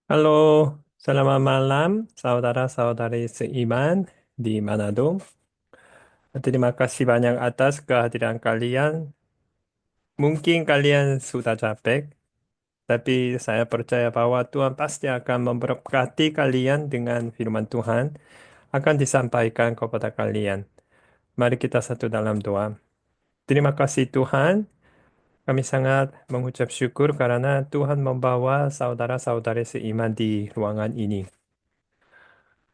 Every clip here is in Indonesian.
Halo, selamat malam saudara-saudari seiman di Manado. Terima kasih banyak atas kehadiran kalian. Mungkin kalian sudah capek, tapi saya percaya bahwa Tuhan pasti akan memberkati kalian dengan firman Tuhan akan disampaikan kepada kalian. Mari kita satu dalam doa. Terima kasih Tuhan, kami sangat mengucap syukur karena Tuhan membawa saudara-saudari seiman di ruangan ini.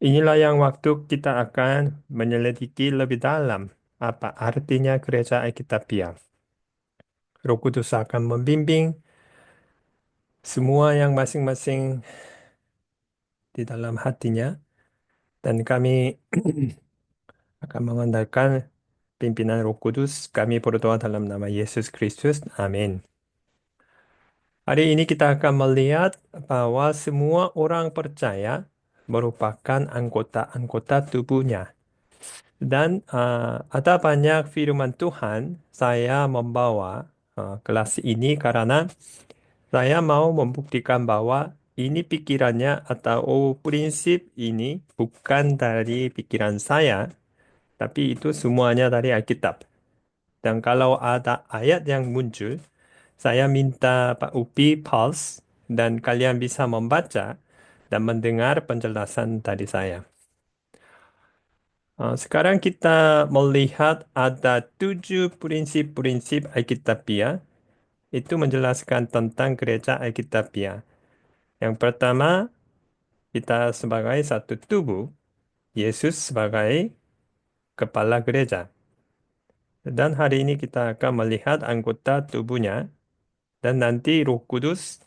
Inilah yang waktu kita akan menyelidiki lebih dalam apa artinya gereja Alkitabiah. Roh Kudus akan membimbing semua yang masing-masing di dalam hatinya dan kami akan mengandalkan pimpinan Roh Kudus. Kami berdoa dalam nama Yesus Kristus. Amin. Hari ini kita akan melihat bahwa semua orang percaya merupakan anggota-anggota tubuhnya. Dan ada banyak firman Tuhan saya membawa kelas ini karena saya mau membuktikan bahwa ini pikirannya atau prinsip ini bukan dari pikiran saya, tapi itu semuanya dari Alkitab. Dan kalau ada ayat yang muncul, saya minta Pak Upi pause dan kalian bisa membaca dan mendengar penjelasan dari saya. Sekarang kita melihat ada 7 prinsip-prinsip Alkitabiah. Itu menjelaskan tentang gereja Alkitabiah. Yang pertama, kita sebagai satu tubuh, Yesus sebagai kepala gereja. Dan hari ini kita akan melihat anggota tubuhnya dan nanti Roh Kudus,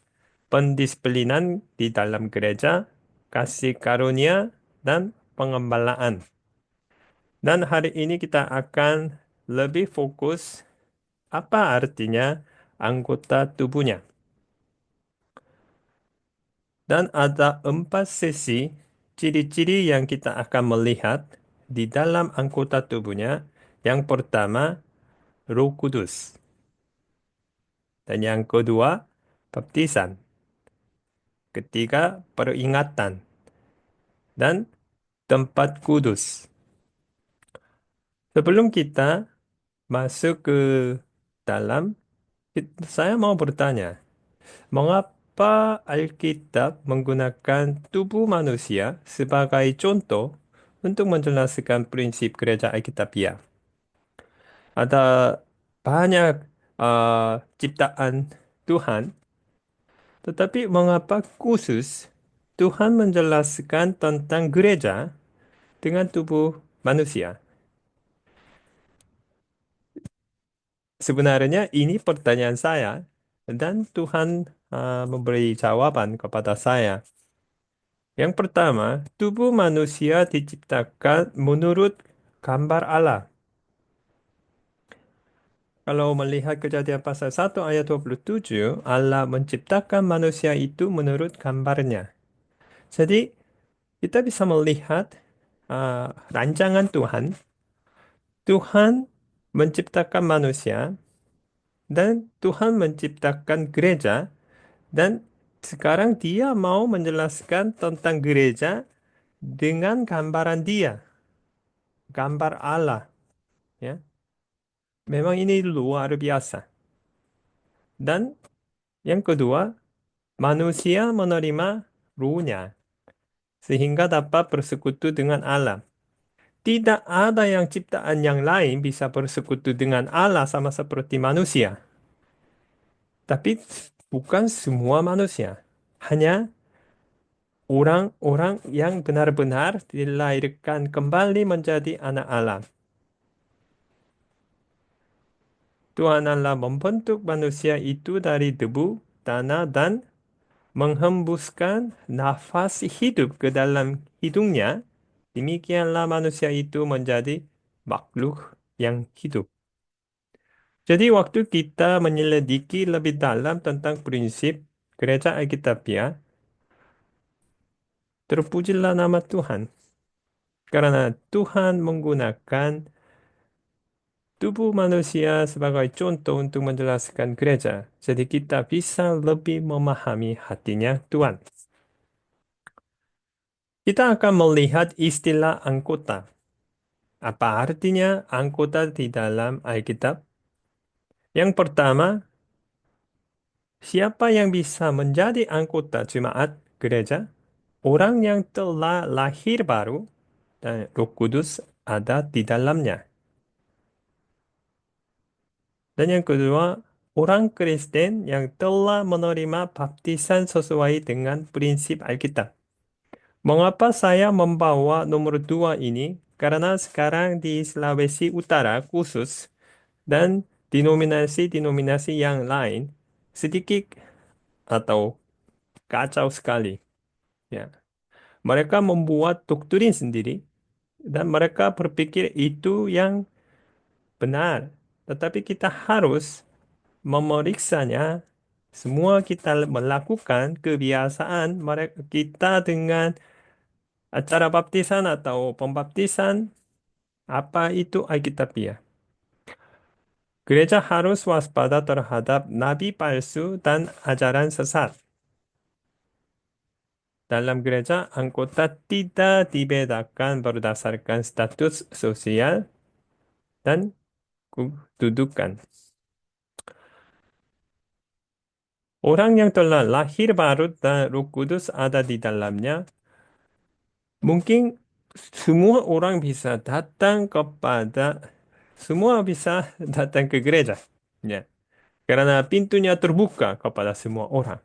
pendisiplinan di dalam gereja, kasih karunia, dan pengembalaan. Dan hari ini kita akan lebih fokus apa artinya anggota tubuhnya. Dan ada 4 sesi ciri-ciri yang kita akan melihat di dalam anggota tubuhnya. Yang pertama, Roh Kudus. Dan yang kedua, baptisan. Ketiga, peringatan. Dan tempat kudus. Sebelum kita masuk ke dalam, saya mau bertanya, mengapa Alkitab menggunakan tubuh manusia sebagai contoh untuk menjelaskan prinsip gereja Alkitabiah? Ada banyak ciptaan Tuhan, tetapi mengapa khusus Tuhan menjelaskan tentang gereja dengan tubuh manusia? Sebenarnya ini pertanyaan saya, dan Tuhan memberi jawaban kepada saya. Yang pertama, tubuh manusia diciptakan menurut gambar Allah. Kalau melihat Kejadian pasal 1 ayat 27, Allah menciptakan manusia itu menurut gambarnya. Jadi, kita bisa melihat rancangan Tuhan. Tuhan menciptakan manusia dan Tuhan menciptakan gereja, dan sekarang dia mau menjelaskan tentang gereja dengan gambaran dia, gambar Allah, ya. Memang ini luar biasa. Dan yang kedua, manusia menerima ruhnya sehingga dapat bersekutu dengan Allah. Tidak ada yang ciptaan yang lain bisa bersekutu dengan Allah sama seperti manusia. Tapi bukan semua manusia. Hanya orang-orang yang benar-benar dilahirkan kembali menjadi anak Allah. Tuhan Allah membentuk manusia itu dari debu, tanah, dan menghembuskan nafas hidup ke dalam hidungnya. Demikianlah manusia itu menjadi makhluk yang hidup. Jadi waktu kita menyelidiki lebih dalam tentang prinsip gereja Alkitabiah, terpujilah nama Tuhan. Karena Tuhan menggunakan tubuh manusia sebagai contoh untuk menjelaskan gereja. Jadi kita bisa lebih memahami hatinya Tuhan. Kita akan melihat istilah anggota. Apa artinya anggota di dalam Alkitab? Yang pertama, siapa yang bisa menjadi anggota jemaat gereja? Orang yang telah lahir baru dan Roh Kudus ada di dalamnya. Dan yang kedua, orang Kristen yang telah menerima baptisan sesuai dengan prinsip Alkitab. Mengapa saya membawa nomor dua ini? Karena sekarang di Sulawesi Utara khusus dan denominasi-denominasi yang lain sedikit atau kacau sekali. Ya. Mereka membuat doktrin sendiri dan mereka berpikir itu yang benar. Tetapi kita harus memeriksanya. Semua kita melakukan kebiasaan mereka kita dengan acara baptisan atau pembaptisan, apa itu Alkitabiah. Gereja harus waspada terhadap nabi palsu dan ajaran sesat. Dalam gereja, anggota tidak dibedakan berdasarkan status sosial dan kedudukan. Orang yang telah lahir baru dan Roh Kudus ada di dalamnya, mungkin semua orang bisa datang kepada, semua bisa datang ke gereja. Ya. Karena pintunya terbuka kepada semua orang.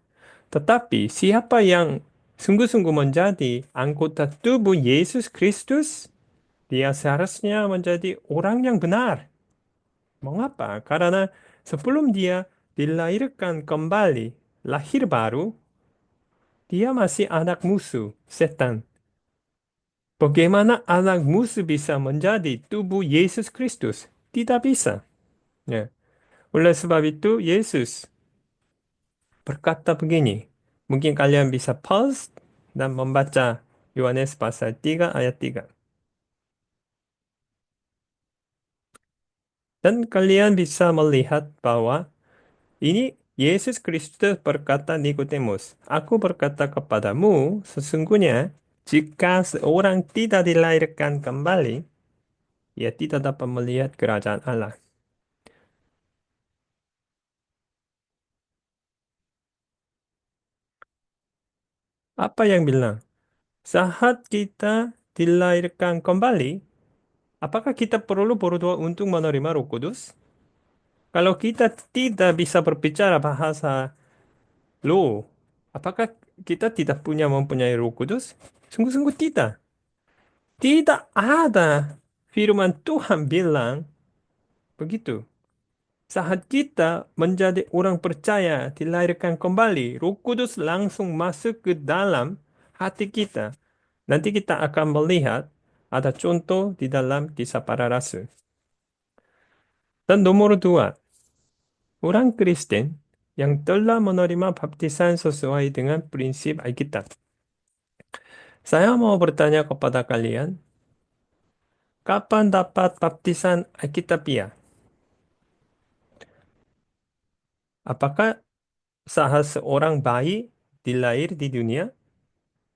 Tetapi siapa yang sungguh-sungguh menjadi anggota tubuh Yesus Kristus, dia seharusnya menjadi orang yang benar. Mengapa? Karena sebelum dia dilahirkan kembali, lahir baru, dia masih anak musuh, setan. Bagaimana anak musuh bisa menjadi tubuh Yesus Kristus? Tidak bisa. Ya. Oleh sebab itu, Yesus berkata begini. Mungkin kalian bisa pause dan membaca Yohanes pasal 3 ayat 3. Dan kalian bisa melihat bahwa ini Yesus Kristus berkata Nikodemus, Aku berkata kepadamu, sesungguhnya jika seorang tidak dilahirkan kembali, ia tidak dapat melihat kerajaan Allah. Apa yang bilang? Saat kita dilahirkan kembali, apakah kita perlu berdoa untuk menerima Roh Kudus? Kalau kita tidak bisa berbicara bahasa loh, apakah kita tidak mempunyai Roh Kudus? Sungguh-sungguh tidak. Tidak ada firman Tuhan bilang begitu. Saat kita menjadi orang percaya, dilahirkan kembali, Roh Kudus langsung masuk ke dalam hati kita. Nanti kita akan melihat ada contoh di dalam Kisah Para Rasul. Dan nomor dua, orang Kristen yang telah menerima baptisan sesuai dengan prinsip Alkitab. Saya mau bertanya kepada kalian, kapan dapat baptisan Alkitabiah? Apakah saat seorang bayi dilahir di dunia,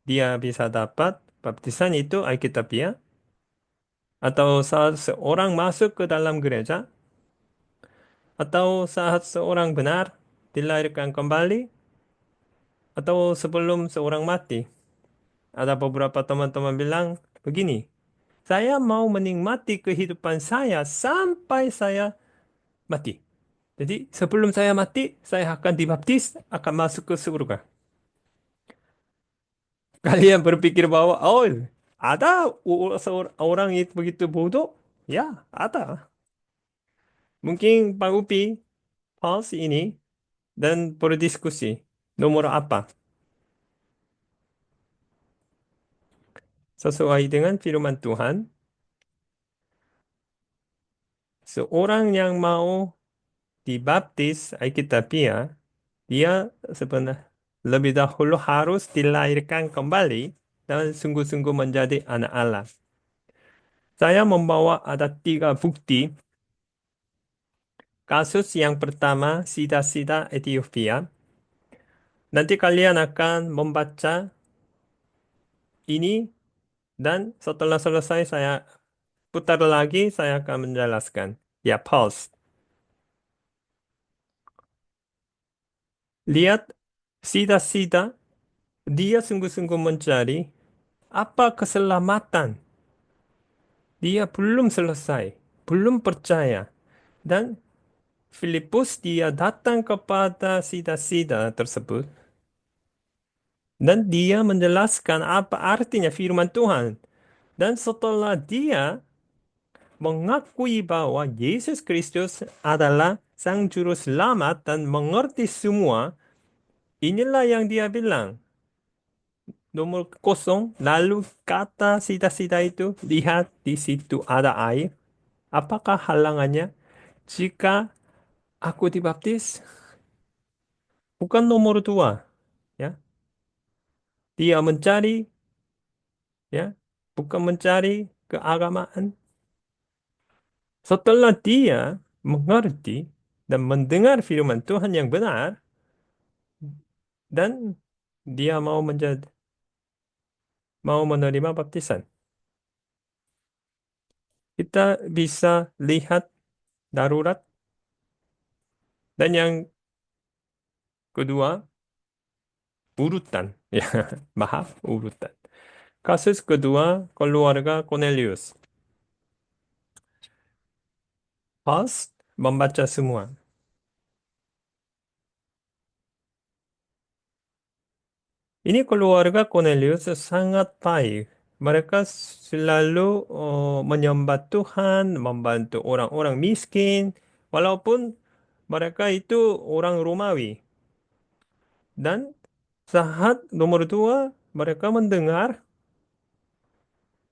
dia bisa dapat baptisan itu Alkitabiah? Atau saat seorang masuk ke dalam gereja? Atau saat seorang benar dilahirkan kembali? Atau sebelum seorang mati? Ada beberapa teman-teman bilang begini, saya mau menikmati kehidupan saya sampai saya mati. Jadi sebelum saya mati, saya akan dibaptis, akan masuk ke surga. Kalian berpikir bahwa, oh, ada orang itu begitu bodoh? Ya, ada. Mungkin Pak Upi pause ini dan berdiskusi. Nomor apa? Sesuai dengan firman Tuhan, seorang yang mau dibaptis Alkitabiah, dia sebenarnya lebih dahulu harus dilahirkan kembali dan sungguh-sungguh menjadi anak Allah. Saya membawa ada tiga bukti. Kasus yang pertama, Sida-Sida Ethiopia. Nanti kalian akan membaca ini Dan setelah selesai saya putar lagi, saya akan menjelaskan. Ya, pause. Lihat, sida-sida, dia sungguh-sungguh mencari apa keselamatan. Dia belum selesai, belum percaya. Dan Filipus dia datang kepada sida-sida tersebut dan dia menjelaskan apa artinya firman Tuhan. Dan setelah dia mengakui bahwa Yesus Kristus adalah Sang Juru Selamat dan mengerti semua, inilah yang dia bilang. Nomor kosong, lalu kata sida-sida itu, lihat di situ ada air. Apakah halangannya jika aku dibaptis? Bukan nomor dua, ya. Dia mencari, ya, bukan mencari keagamaan. Setelah dia mengerti dan mendengar firman Tuhan yang benar, dan dia mau menerima baptisan. Kita bisa lihat darurat dan yang kedua urutan. Ya, maaf, urutan. Kasus kedua keluarga Cornelius. Pas membaca semua. Ini keluarga Cornelius sangat baik. Mereka selalu menyembah Tuhan, membantu orang-orang miskin, walaupun mereka itu orang Romawi. Dan saat nomor dua, mereka mendengar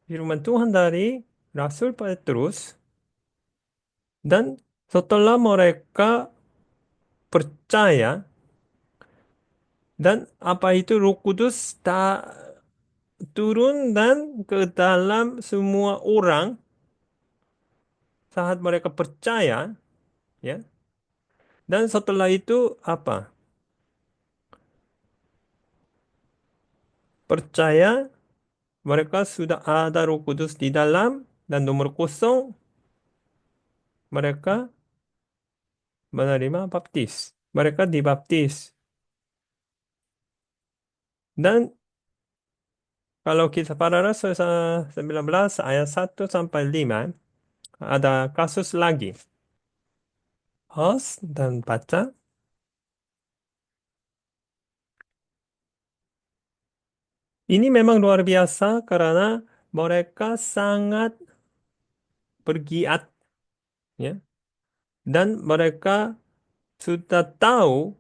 firman Tuhan dari Rasul Petrus, dan setelah mereka percaya, dan apa itu Roh Kudus tak turun dan ke dalam semua orang saat mereka percaya, ya. Dan setelah itu apa? Percaya mereka sudah ada Roh Kudus di dalam dan nomor kosong mereka menerima baptis. Mereka dibaptis. Dan kalau kita pada Rasul 19 ayat 1 sampai 5 ada kasus lagi. Host dan baca. Ini memang luar biasa karena mereka sangat bergiat, ya, dan mereka sudah tahu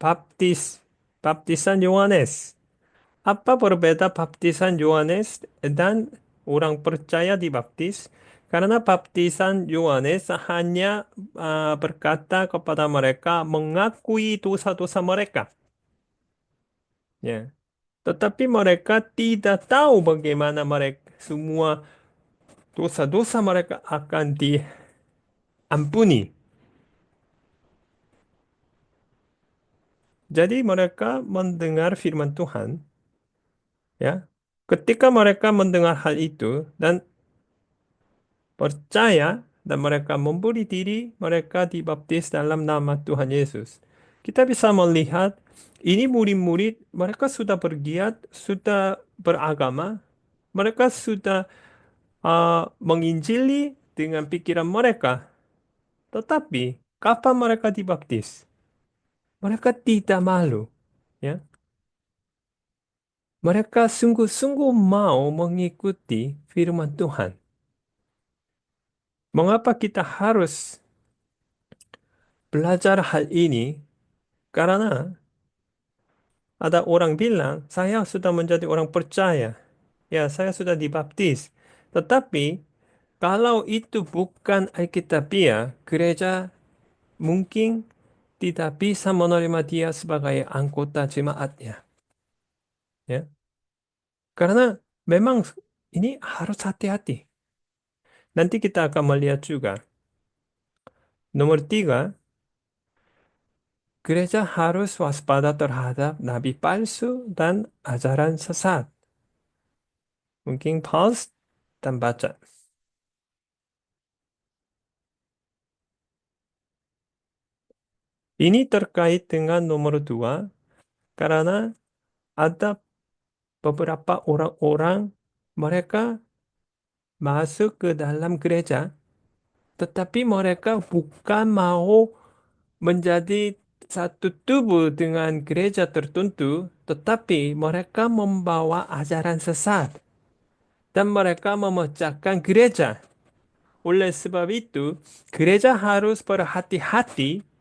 baptisan Yohanes. Apa berbeda baptisan Yohanes dan orang percaya dibaptis? Karena baptisan Yohanes hanya berkata kepada mereka mengakui dosa-dosa mereka. Ya. Tetapi mereka tidak tahu bagaimana mereka semua dosa-dosa mereka akan diampuni. Jadi mereka mendengar firman Tuhan, ya. Ketika mereka mendengar hal itu dan percaya dan mereka memberi diri, mereka dibaptis dalam nama Tuhan Yesus. Kita bisa melihat ini murid-murid, mereka sudah bergiat, sudah beragama, mereka sudah menginjili dengan pikiran mereka. Tetapi kapan mereka dibaptis? Mereka tidak malu, ya. Mereka sungguh-sungguh mau mengikuti firman Tuhan. Mengapa kita harus belajar hal ini? Karena ada orang bilang, saya sudah menjadi orang percaya. Ya, saya sudah dibaptis. Tetapi, kalau itu bukan Alkitabiah, gereja mungkin tidak bisa menerima dia sebagai anggota jemaatnya. Ya, karena memang ini harus hati-hati. Nanti kita akan melihat juga. Nomor tiga, gereja harus waspada terhadap nabi palsu dan ajaran sesat. Mungkin pause dan baca. Ini terkait dengan nomor dua, karena ada beberapa orang-orang mereka masuk ke dalam gereja, tetapi mereka bukan mau menjadi satu tubuh dengan gereja tertentu, tetapi mereka membawa ajaran sesat dan mereka memecahkan gereja. Oleh sebab itu, gereja harus berhati-hati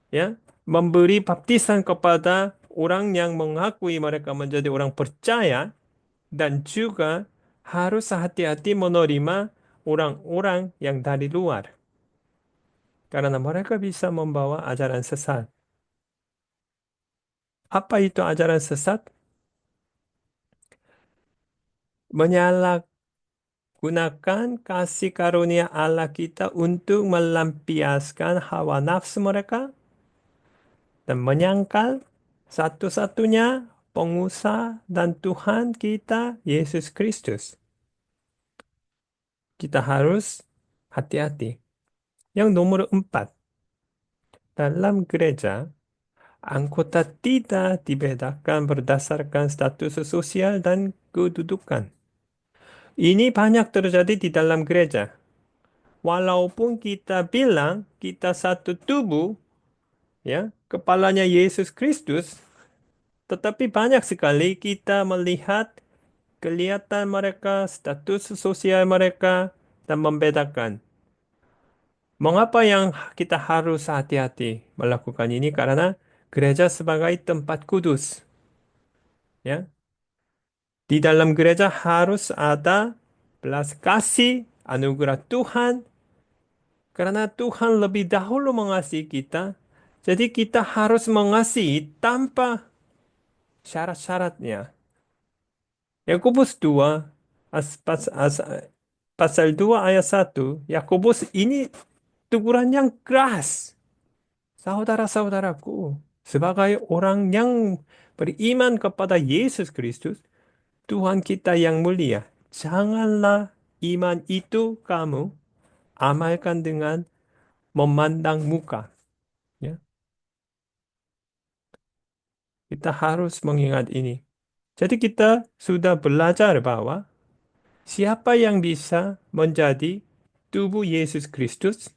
ya memberi baptisan kepada orang yang mengakui mereka menjadi orang percaya dan juga harus hati-hati menerima orang-orang yang dari luar karena mereka bisa membawa ajaran sesat. Apa itu ajaran sesat? Menyalahgunakan kasih karunia Allah kita untuk melampiaskan hawa nafsu mereka dan menyangkal satu-satunya pengusaha dan Tuhan kita, Yesus Kristus. Kita harus hati-hati. Yang nomor empat, dalam gereja, anggota tidak dibedakan berdasarkan status sosial dan kedudukan. Ini banyak terjadi di dalam gereja. Walaupun kita bilang kita satu tubuh, ya, kepalanya Yesus Kristus, tetapi banyak sekali kita melihat kelihatan mereka, status sosial mereka, dan membedakan. Mengapa yang kita harus hati-hati melakukan ini? Karena gereja sebagai tempat kudus, ya. Di dalam gereja harus ada belas kasih, anugerah Tuhan, karena Tuhan lebih dahulu mengasihi kita. Jadi kita harus mengasihi tanpa syarat-syaratnya. Yakobus 2 pasal 2 ayat 1, Yakobus ini teguran yang keras. Saudara-saudaraku, sebagai orang yang beriman kepada Yesus Kristus, Tuhan kita yang mulia, janganlah iman itu kamu amalkan dengan memandang muka. Ya, kita harus mengingat ini. Jadi kita sudah belajar bahwa siapa yang bisa menjadi tubuh Yesus Kristus?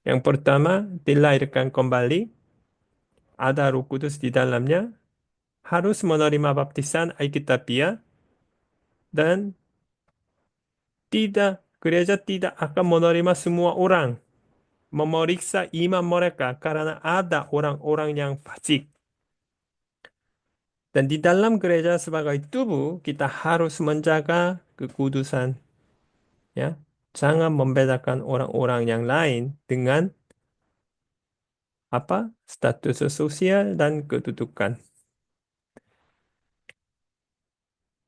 Yang pertama, dilahirkan kembali, ada Roh Kudus di dalamnya, harus menerima baptisan Alkitabiah, dan gereja tidak akan menerima semua orang, memeriksa iman mereka karena ada orang-orang yang fasik. Dan di dalam gereja sebagai tubuh, kita harus menjaga kekudusan. Ya, jangan membedakan orang-orang yang lain dengan apa status sosial dan kedudukan.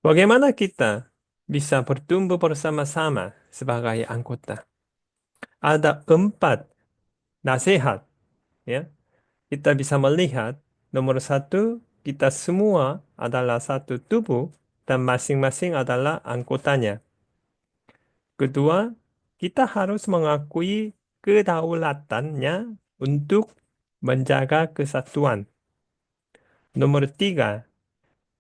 Bagaimana kita bisa bertumbuh bersama-sama sebagai anggota? Ada 4 nasihat, ya. Kita bisa melihat nomor satu, kita semua adalah satu tubuh dan masing-masing adalah anggotanya. Kedua, kita harus mengakui kedaulatannya untuk menjaga kesatuan. Nomor tiga,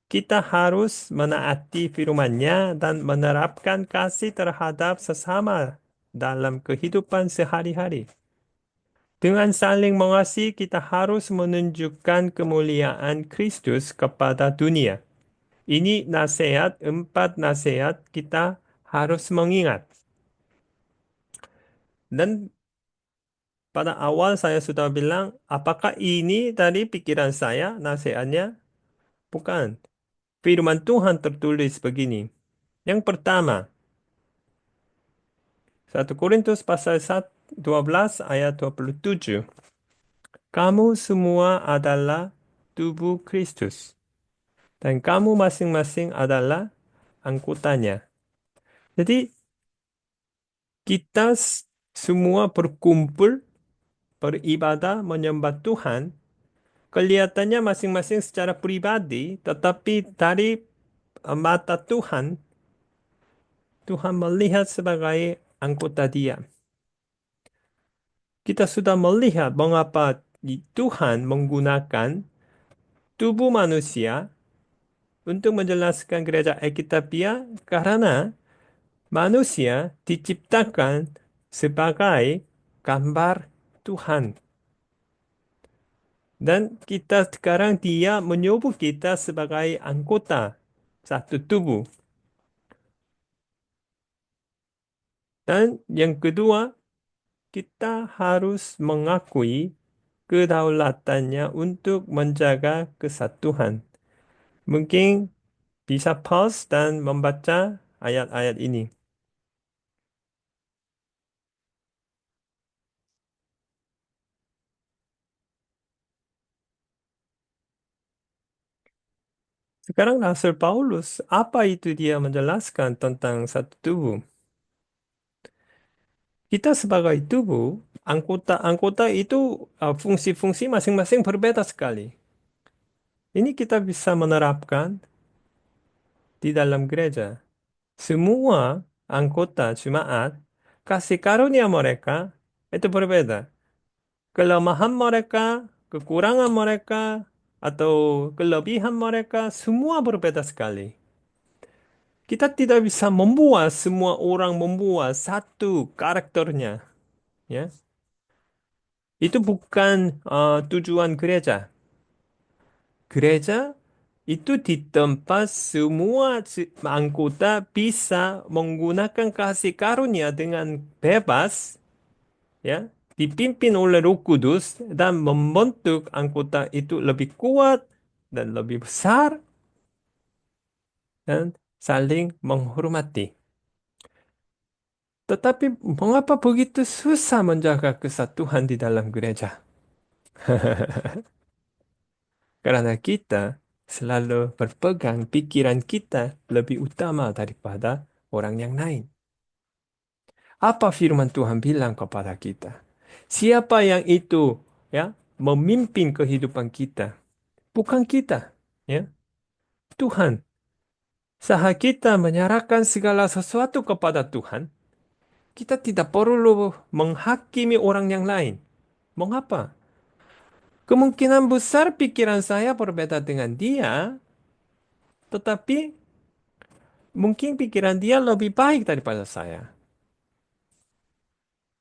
kita harus menaati firman-Nya dan menerapkan kasih terhadap sesama dalam kehidupan sehari-hari. Dengan saling mengasihi, kita harus menunjukkan kemuliaan Kristus kepada dunia. Ini nasihat, 4 nasihat kita harus mengingat. Dan pada awal saya sudah bilang, apakah ini tadi pikiran saya, nasihatnya? Bukan. Firman Tuhan tertulis begini. Yang pertama, 1 Korintus pasal 12 ayat 27. Kamu semua adalah tubuh Kristus, dan kamu masing-masing adalah anggotanya. Jadi, kita semua berkumpul, beribadah, menyembah Tuhan, kelihatannya masing-masing secara pribadi, tetapi dari mata Tuhan, Tuhan melihat sebagai anggota Dia. Kita sudah melihat mengapa Tuhan menggunakan tubuh manusia untuk menjelaskan gereja Alkitabiah karena manusia diciptakan sebagai gambar Tuhan. Dan kita sekarang dia menyuruh kita sebagai anggota satu tubuh. Dan yang kedua, kita harus mengakui kedaulatannya untuk menjaga kesatuan. Mungkin bisa pause dan membaca ayat-ayat ini. Sekarang Rasul Paulus, apa itu dia menjelaskan tentang satu tubuh? Kita sebagai tubuh, anggota-anggota itu fungsi-fungsi masing-masing berbeda sekali. Ini kita bisa menerapkan di dalam gereja. Semua anggota jemaat, kasih karunia mereka itu berbeda. Kelemahan mereka, kekurangan mereka, atau kelebihan mereka, semua berbeda sekali. Kita tidak bisa membuat semua orang membuat satu karakternya, ya. Itu bukan tujuan gereja. Gereja itu di tempat semua anggota bisa menggunakan kasih karunia dengan bebas, ya, dipimpin oleh Roh Kudus dan membentuk anggota itu lebih kuat dan lebih besar dan saling menghormati. Tetapi mengapa begitu susah menjaga kesatuan di dalam gereja? Karena kita selalu berpegang pikiran kita lebih utama daripada orang yang lain. Apa firman Tuhan bilang kepada kita? Siapa yang itu ya memimpin kehidupan kita? Bukan kita, ya. Tuhan. Saat kita menyerahkan segala sesuatu kepada Tuhan, kita tidak perlu menghakimi orang yang lain. Mengapa? Kemungkinan besar pikiran saya berbeda dengan dia, tetapi mungkin pikiran dia lebih baik daripada saya.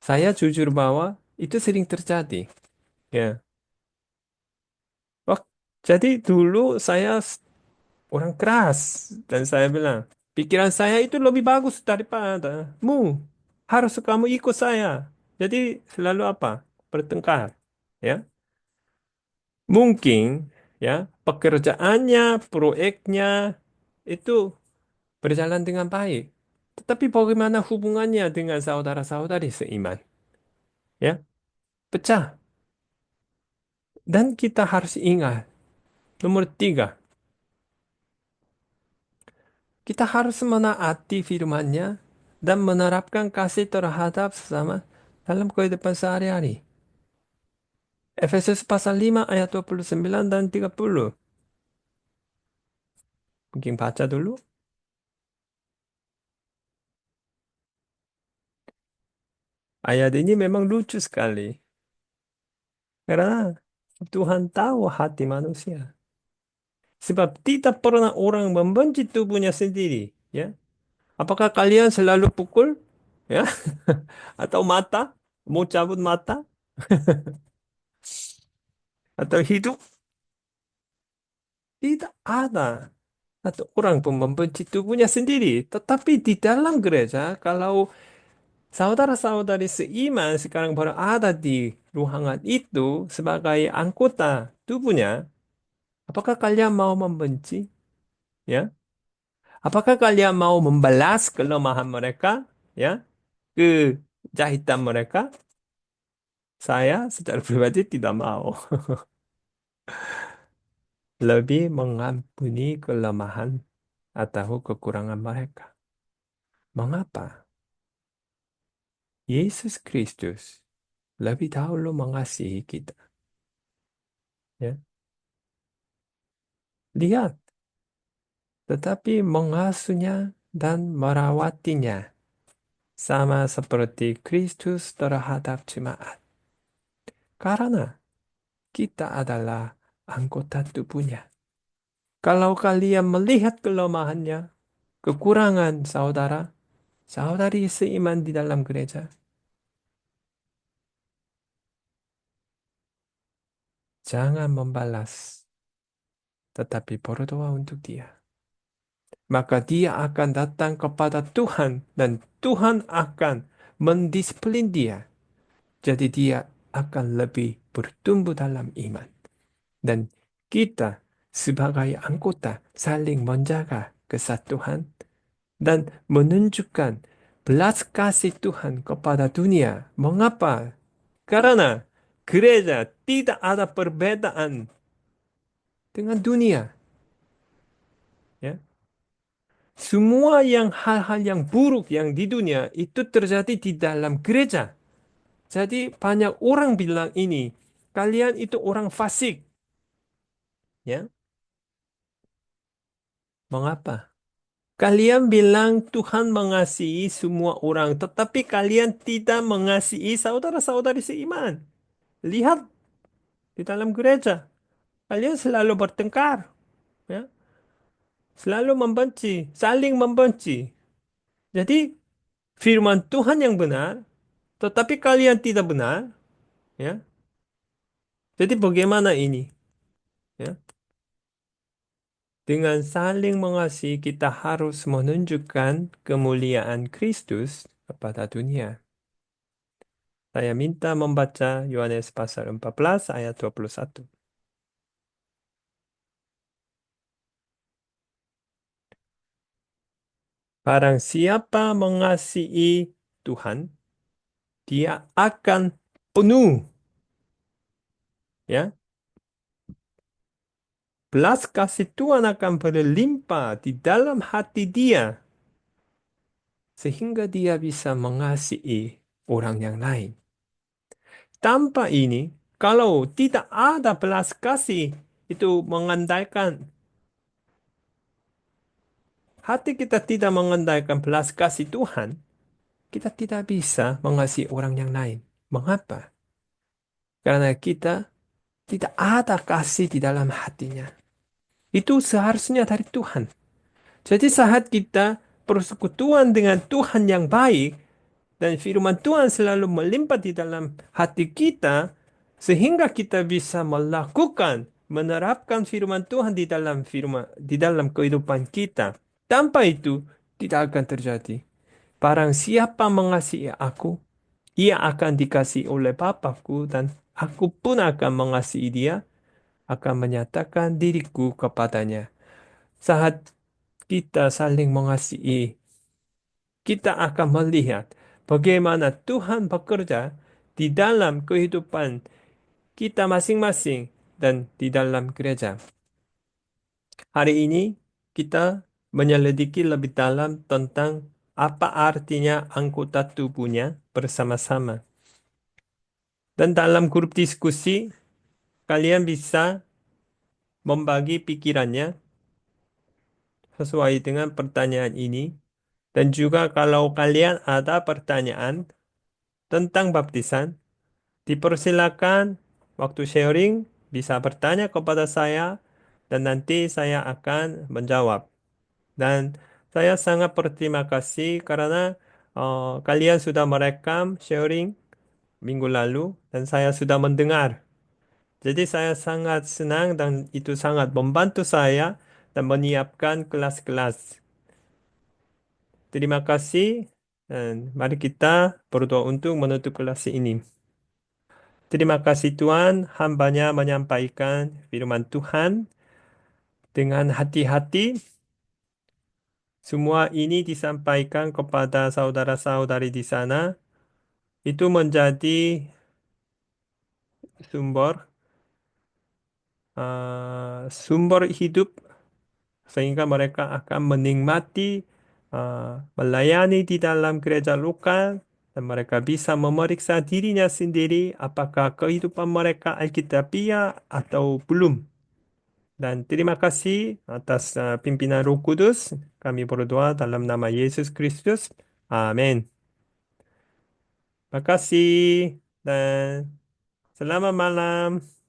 Saya jujur bahwa itu sering terjadi. Ya. Wak- jadi dulu saya orang keras dan saya bilang, pikiran saya itu lebih bagus daripadamu. Harus kamu ikut saya. Jadi selalu apa? Bertengkar. Ya. Mungkin ya pekerjaannya, proyeknya itu berjalan dengan baik. Tetapi bagaimana hubungannya dengan saudara-saudari seiman? Ya, pecah. Dan kita harus ingat, nomor tiga, kita harus menaati firman-Nya dan menerapkan kasih terhadap sesama dalam kehidupan sehari-hari. Efesus pasal 5 ayat 29 dan 30. Mungkin baca dulu. Ayat ini memang lucu sekali. Karena Tuhan tahu hati manusia. Sebab tidak pernah orang membenci tubuhnya sendiri. Ya, apakah kalian selalu pukul? Ya, atau mata? Mau cabut mata? Atau hidup? Tidak ada. Satu orang pun membenci tubuhnya sendiri. Tetapi di dalam gereja, kalau saudara-saudari seiman sekarang berada di ruangan itu sebagai anggota tubuhnya, apakah kalian mau membenci? Ya, apakah kalian mau membalas kelemahan mereka? Ya, kejahitan mereka? Saya secara pribadi tidak mau. Lebih mengampuni kelemahan atau kekurangan mereka. Mengapa? Yesus Kristus lebih dahulu mengasihi kita. Ya. Lihat, tetapi mengasuhnya dan merawatinya sama seperti Kristus terhadap jemaat. Karena kita adalah anggota tubuhnya. Kalau kalian melihat kelemahannya, kekurangan saudara, saudari seiman di dalam gereja, jangan membalas, tetapi berdoa untuk dia. Maka dia akan datang kepada Tuhan dan Tuhan akan mendisiplin dia. Jadi dia akan lebih bertumbuh dalam iman. Dan kita sebagai anggota saling menjaga kesatuan dan menunjukkan belas kasih Tuhan kepada dunia. Mengapa? Karena gereja tidak ada perbedaan dengan dunia. Ya. Semua hal-hal yang buruk yang di dunia itu terjadi di dalam gereja. Jadi banyak orang bilang ini, kalian itu orang fasik. Ya, mengapa? Kalian bilang Tuhan mengasihi semua orang, tetapi kalian tidak mengasihi saudara-saudari seiman. Lihat di dalam gereja, kalian selalu bertengkar, ya, selalu membenci, saling membenci. Jadi firman Tuhan yang benar, tetapi kalian tidak benar, ya. Jadi bagaimana ini? Ya, dengan saling mengasihi kita harus menunjukkan kemuliaan Kristus kepada dunia. Saya minta membaca Yohanes pasal 14 ayat 21. Barang siapa mengasihi Tuhan, dia akan penuh, ya. Belas kasih Tuhan akan berlimpah di dalam hati dia sehingga dia bisa mengasihi orang yang lain. Tanpa ini, kalau tidak ada belas kasih, itu mengandalkan hati kita tidak mengandalkan belas kasih Tuhan, kita tidak bisa mengasihi orang yang lain. Mengapa? Karena kita tidak ada kasih di dalam hatinya. Itu seharusnya dari Tuhan. Jadi saat kita persekutuan dengan Tuhan yang baik, dan firman Tuhan selalu melimpah di dalam hati kita, sehingga kita bisa melakukan, menerapkan firman Tuhan di dalam kehidupan kita. Tanpa itu, tidak akan terjadi. Barang siapa mengasihi aku, ia akan dikasihi oleh Bapakku, dan aku pun akan mengasihi dia, akan menyatakan diriku kepadanya. Saat kita saling mengasihi, kita akan melihat bagaimana Tuhan bekerja di dalam kehidupan kita masing-masing dan di dalam gereja. Hari ini kita menyelidiki lebih dalam tentang apa artinya anggota tubuhnya bersama-sama. Dan dalam grup diskusi, kalian bisa membagi pikirannya sesuai dengan pertanyaan ini. Dan juga kalau kalian ada pertanyaan tentang baptisan, dipersilakan waktu sharing bisa bertanya kepada saya dan nanti saya akan menjawab. Dan saya sangat berterima kasih karena kalian sudah merekam sharing minggu lalu dan saya sudah mendengar. Jadi saya sangat senang dan itu sangat membantu saya dan menyiapkan kelas-kelas. Terima kasih dan mari kita berdoa untuk menutup kelas ini. Terima kasih Tuhan, hambanya menyampaikan firman Tuhan dengan hati-hati. Semua ini disampaikan kepada saudara-saudari di sana. Itu menjadi sumber hidup sehingga mereka akan menikmati melayani di dalam gereja lokal dan mereka bisa memeriksa dirinya sendiri apakah kehidupan mereka Alkitabiah atau belum. Dan terima kasih atas pimpinan Roh Kudus. Kami berdoa dalam nama Yesus Kristus. Amin. Terima kasih dan selamat malam.